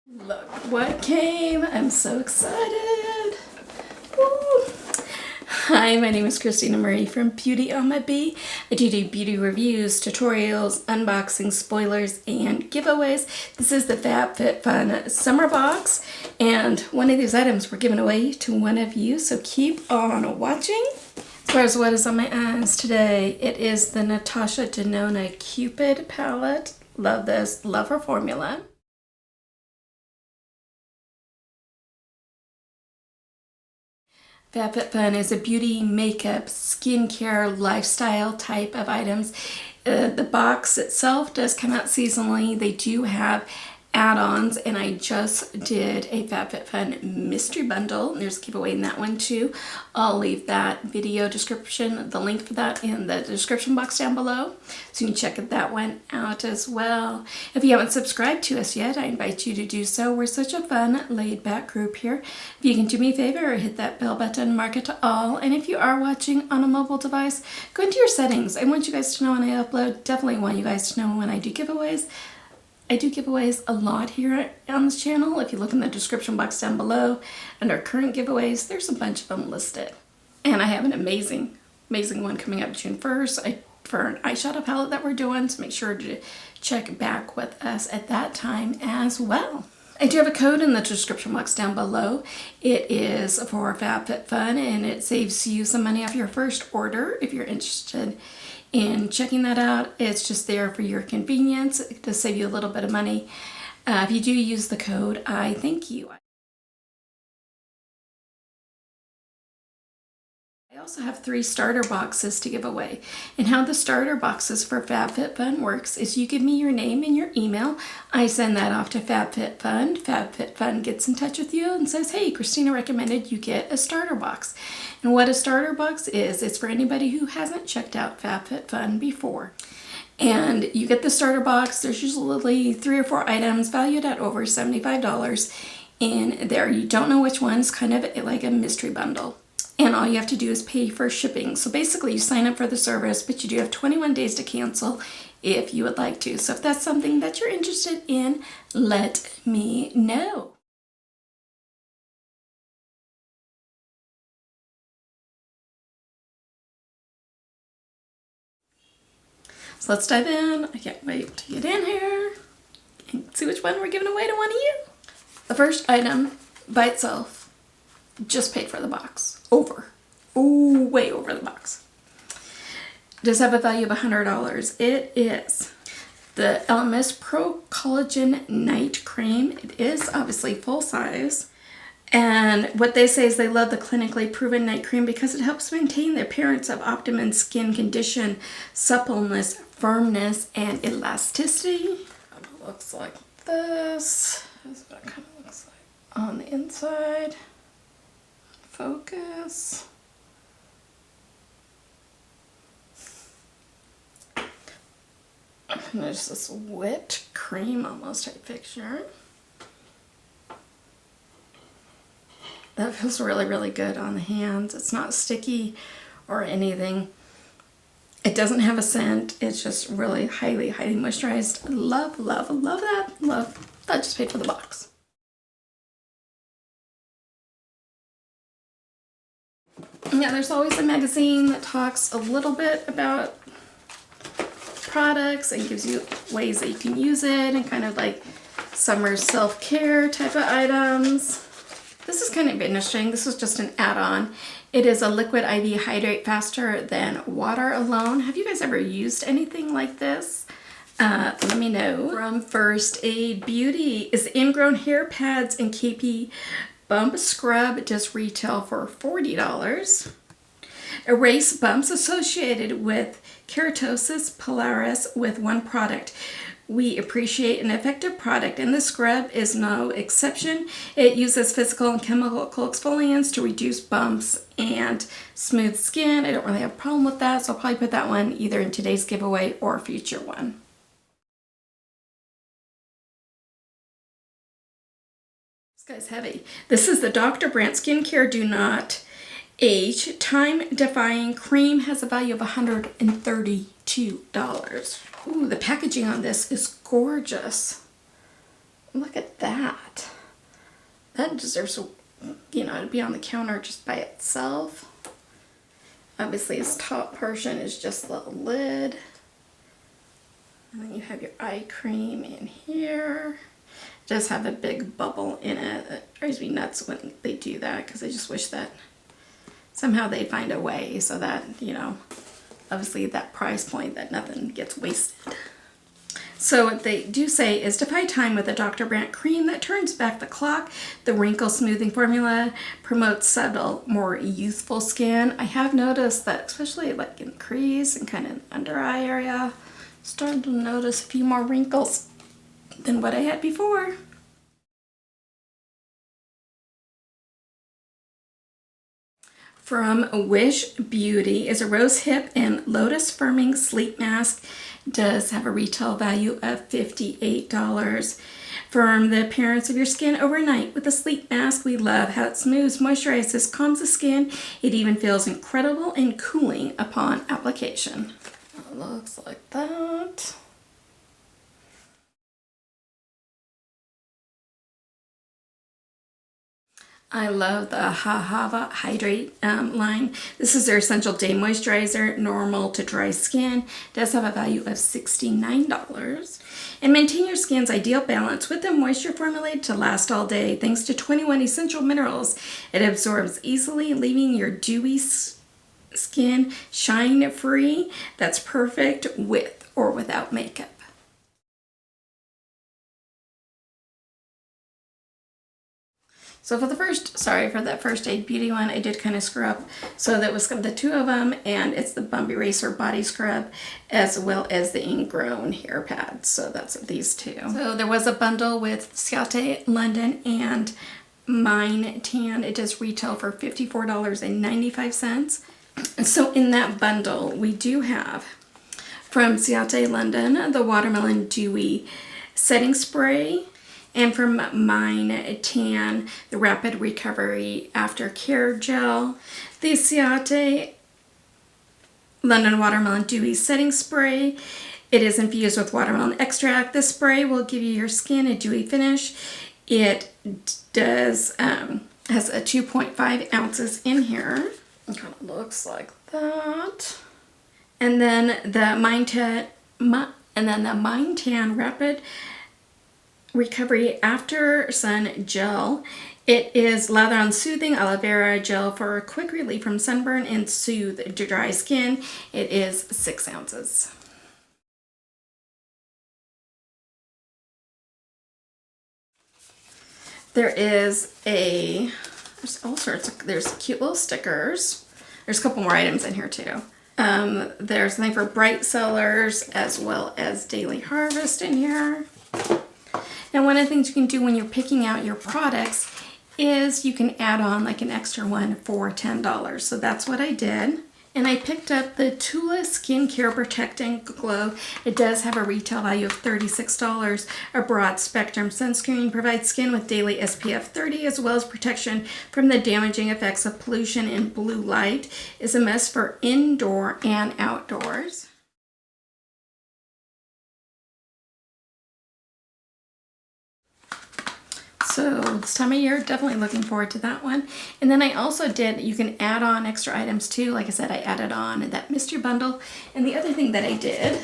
Look what came. I'm so excited. Woo. Hi, my name is Christina Marie from BeautyAmaB. I do beauty reviews, tutorials, unboxing, spoilers, and giveaways. This is the Fab Fit Fun summer box, and one of these items we're giving away to one of you, so keep on watching. As far as what is on my eyes today, it is the Natasha Denona Cupid palette. Love this. Love her formula. FabFitFun is a beauty, makeup, skincare, lifestyle type of items. The box itself does come out seasonally. They do have add-ons, and I just did a FabFitFun mystery bundle. There's a giveaway in that one too. I'll leave that video description, the link for that in the description box down below, so you can check that one out as well. If you haven't subscribed to us yet, I invite you to do so. We're such a fun, laid-back group here. If you can do me a favor, hit that bell button, mark it to all, and if you are watching on a mobile device, go into your settings. I want you guys to know when I upload. Definitely want you guys to know when I do giveaways. I do giveaways a lot here on this channel. If you look in the description box down below, under current giveaways, there's a bunch of them listed. And I have an amazing one coming up June 1st for an eyeshadow palette that we're doing, so make sure to check back with us at that time as well. I do have a code in the description box down below. It is for FabFitFun, and it saves you some money off your first order if you're interested in checking that out. It's just there for your convenience to save you a little bit of money. If you do use the code, I thank you. I also have 3 starter boxes to give away, and how the starter boxes for FabFitFun works is you give me your name and your email. I send that off to FabFitFun. FabFitFun gets in touch with you and says, hey, Christina recommended you get a starter box. And what a starter box is, it's for anybody who hasn't checked out FabFitFun before. And you get the starter box. There's usually 3 or 4 items valued at over $75 in there. You don't know which one's, kind of like a mystery bundle. And all you have to do is pay for shipping. So basically you sign up for the service, but you do have 21 days to cancel if you would like to. So if that's something that you're interested in, let me know. So let's dive in. I can't wait to get in here and see which one we're giving away to one of you. The first item by itself just paid for the box. Way over the box. Does have a value of $100. It is the LMS Pro Collagen Night Cream. It is obviously full size. And what they say is they love the clinically proven night cream because it helps maintain the appearance of optimum skin condition, suppleness, firmness, and elasticity. It looks like this. This is what it kind of looks like on the inside. Focus. And there's this whipped cream almost type picture. That feels really, really good on the hands. It's not sticky or anything. It doesn't have a scent. It's just really highly, highly moisturized. Love, love, love that. Love. That just paid for the box. Yeah, there's always a magazine that talks a little bit about products and gives you ways that you can use it and kind of like summer self-care type of items. This is kind of interesting. This is just an add-on. It is a liquid IV hydrate faster than water alone. Have you guys ever used anything like this? Let me know. From First Aid Beauty is ingrown hair pads and KP Bump Scrub. Does retail for $40. Erase bumps associated with keratosis pilaris with one product. We appreciate an effective product, and the scrub is no exception. It uses physical and chemical exfoliants to reduce bumps and smooth skin. I don't really have a problem with that, so I'll probably put that one either in today's giveaway or a future one. This guy's heavy. This is the Dr. Brandt Skincare Do Not Age Time Defying Cream. Has a value of $132. Ooh, the packaging on this is gorgeous. look at that. That deserves, you know, to be on the counter just by itself. Obviously, its top portion is just the lid. And then you have your eye cream in here. It does have a big bubble in it. It drives me nuts when they do that, because I just wish that somehow they'd find a way so that, you know, obviously at that price point, that nothing gets wasted. So what they do say is defy time with a Dr. Brandt cream that turns back the clock. The wrinkle smoothing formula promotes subtle, more youthful skin. I have noticed that, especially like in the crease and kind of under eye area, starting to notice a few more wrinkles than what I had before. From Wish Beauty is a rose hip and lotus firming sleep mask. Does have a retail value of $58. Firm the appearance of your skin overnight with a sleep mask. We love how it smooths, moisturizes, calms the skin. It even feels incredible and cooling upon application. It looks like that. I love the Hahava Hydrate line. This is their Essential Day Moisturizer, normal to dry skin. It does have a value of $69. And maintain your skin's ideal balance with the moisture formulated to last all day. Thanks to 21 essential minerals, it absorbs easily, leaving your dewy skin shine-free. That's perfect with or without makeup. So for the that first aid beauty one, I did kind of screw up. So that was the two of them, and it's the Bump Eraser Body Scrub as well as the Ingrown Hair Pads. So that's these two. So there was a bundle with Ciate London and Mine Tan. It does retail for $54.95. And so in that bundle, we do have from Ciate London, the Watermelon Dewy Setting Spray. And from Mine Tan, the Rapid Recovery Aftercare Gel. The Ciate London Watermelon Dewy Setting Spray. It is infused with watermelon extract. This spray will give you your skin a dewy finish. It does has a 2.5 ounces in here. It kind of looks like that. And then the Mine Tan Rapid Recovery After Sun Gel. It is lather on soothing aloe vera gel for a quick relief from sunburn and soothe dry skin. It is 6 ounces. There's all sorts of, there's cute little stickers. There's a couple more items in here too. There's something for bright sellers as well as Daily Harvest in here. Now, one of the things you can do when you're picking out your products is you can add on like an extra one for $10. So that's what I did. And I picked up the Tula Skincare Protect and Glow. It does have a retail value of $36. A broad spectrum sunscreen provides skin with daily SPF 30 as well as protection from the damaging effects of pollution and blue light. It's a must for indoor and outdoors. So this time of year, definitely looking forward to that one. And then I also did, you can add on extra items too. Like I said, I added on that mystery bundle. And the other thing that I did,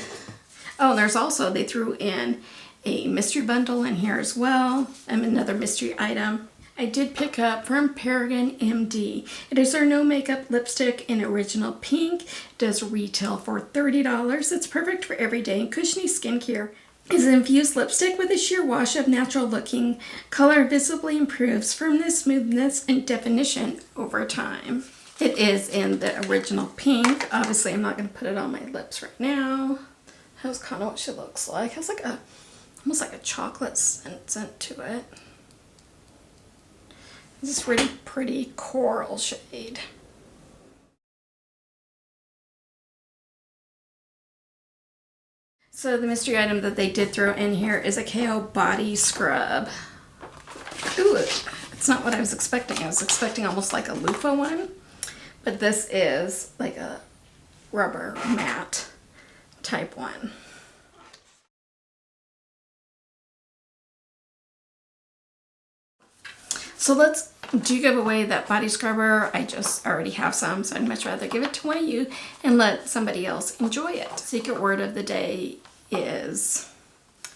oh, there's also, they threw in a mystery bundle in here as well. Another mystery item. I did pick up from Paragon MD. It is their no makeup lipstick in original pink. It does retail for $30. It's perfect for everyday and cushiony skincare. Is an infused lipstick with a sheer wash of natural looking color, visibly improves firmness, smoothness, and definition over time. It is in the original pink. Obviously, I'm not going to put it on my lips right now. That's kind of what she looks like. It has like a, almost like a chocolate scent to it. It's this really pretty coral shade. So the mystery item that they did throw in here is a KO body scrub. Ooh, it's not what I was expecting. I was expecting almost like a loofah one, but this is like a rubber matte type one. So let's do give away that body scrubber. I just already have some, so I'd much rather give it to one of you and let somebody else enjoy it. Secret word of the day is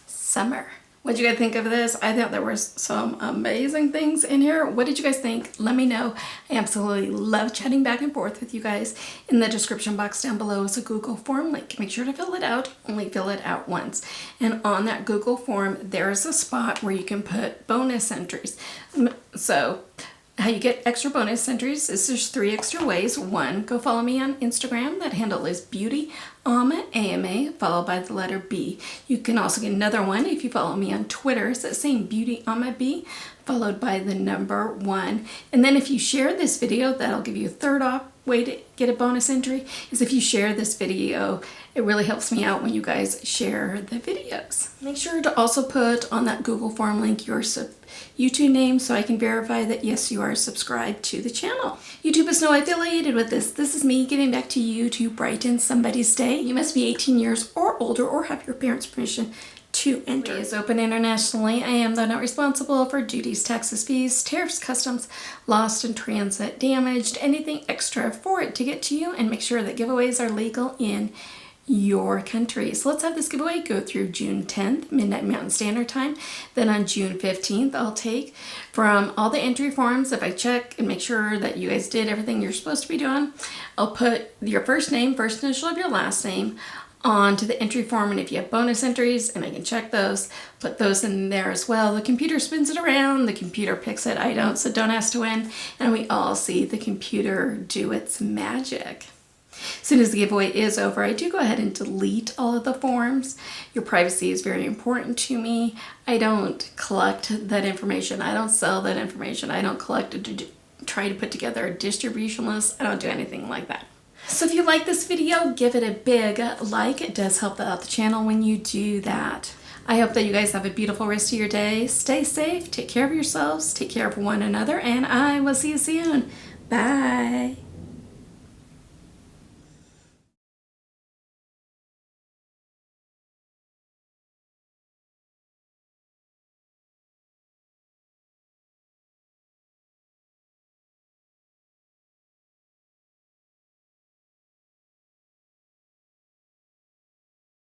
summer. What did you guys think of this? I thought there were some amazing things in here. What did you guys think? Let me know. I absolutely love chatting back and forth with you guys. In the description box down below is a Google form link. Make sure to fill it out. Only fill it out once. And on that Google form, there's a spot where you can put bonus entries. So how you get extra bonus entries is there's 3 extra ways. 1, go follow me on Instagram. That handle is BeautyAmaB, followed by the letter B. You can also get another one if you follow me on Twitter. It's that same BeautyAmaB, followed by the number 1. And then if you share this video, that'll give you a third way to get a bonus entry, is if you share this video. It really helps me out when you guys share the videos. Make sure to also put on that Google form link your YouTube name so I can verify that yes, you are subscribed to the channel. YouTube is no affiliated with this. This is me giving back to you to brighten somebody's day. You must be 18 years or older or have your parents' permission to enter. Is open internationally. I am though not responsible for duties, taxes, fees, tariffs, customs, lost in transit, damaged, anything extra for it to get to you, and make sure that giveaways are legal in your country. So let's have this giveaway go through June 10th, midnight Mountain Standard Time. Then on June 15th, I'll take from all the entry forms. If I check and make sure that you guys did everything you're supposed to be doing, I'll put your first name, first initial of your last name, onto the entry form, and if you have bonus entries, and I can check those, put those in there as well. The computer spins it around, the computer picks it, I don't, so don't ask to win, and we all see the computer do its magic. As soon as the giveaway is over, I do go ahead and delete all of the forms. Your privacy is very important to me. I don't collect that information. I don't sell that information. I don't collect it, try to put together a distribution list. I don't do anything like that. So if you like this video, give it a big like. It does help out the channel when you do that. I hope that you guys have a beautiful rest of your day. Stay safe, take care of yourselves, take care of one another, and I will see you soon. Bye.